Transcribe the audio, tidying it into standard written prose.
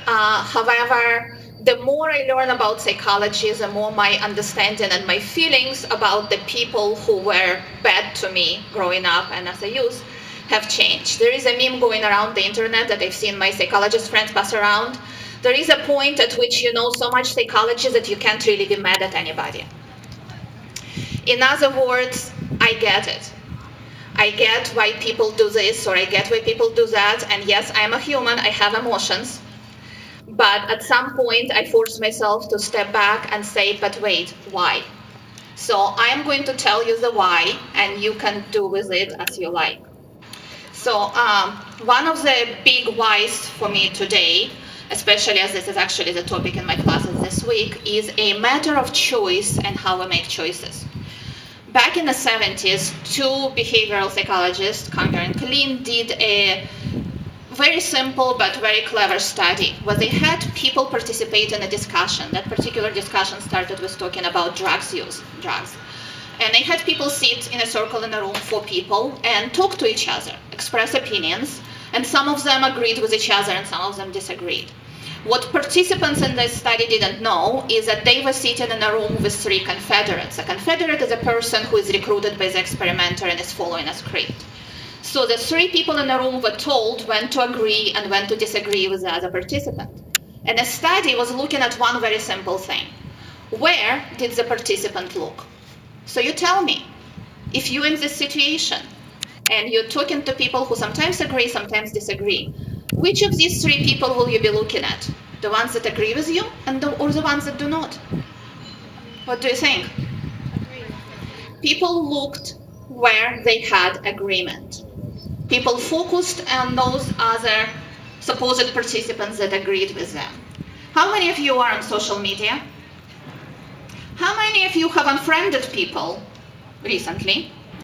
However, the more I learn about psychology, the more my understanding and my feelings about the people who were bad to me growing up and as a youth have changed. There is a meme going around the internet that I've seen my psychologist friends pass around. There is a point at which you know so much psychology that you can't really be mad at anybody. In other words, I get it. I get why people do this, or I get why people do that. And yes, I'm a human, I have emotions. But at some point, I force myself to step back and say, but wait, why? So I'm going to tell you the why, and you can do with it as you like. So one of the big whys for me today, especially as this is actually the topic in my classes this week, is a matter of choice and how we make choices. Back in the 70s, two behavioral psychologists, Kanker and Klein, did a very simple but very clever study where they had people participate in a discussion. That particular discussion started with talking about drugs use. And they had people sit in a circle in a room, 4 people, and talk to each other, express opinions, and some of them agreed with each other and some of them disagreed. What participants in this study didn't know is that they were sitting in a room with 3 confederates. A confederate is a person who is recruited by the experimenter and is following a script. So the 3 people in the room were told when to agree and when to disagree with the other participant. And the study was looking at one very simple thing. Where did the participant look? So you tell me, if you're in this situation and you're talking to people who sometimes agree, sometimes disagree, which of these 3 people will you be looking at? The ones that agree with you or the ones that do not? What do you think? People looked where they had agreement. People focused on those other supposed participants that agreed with them. How many of you are on social media? How many of you have unfriended people recently?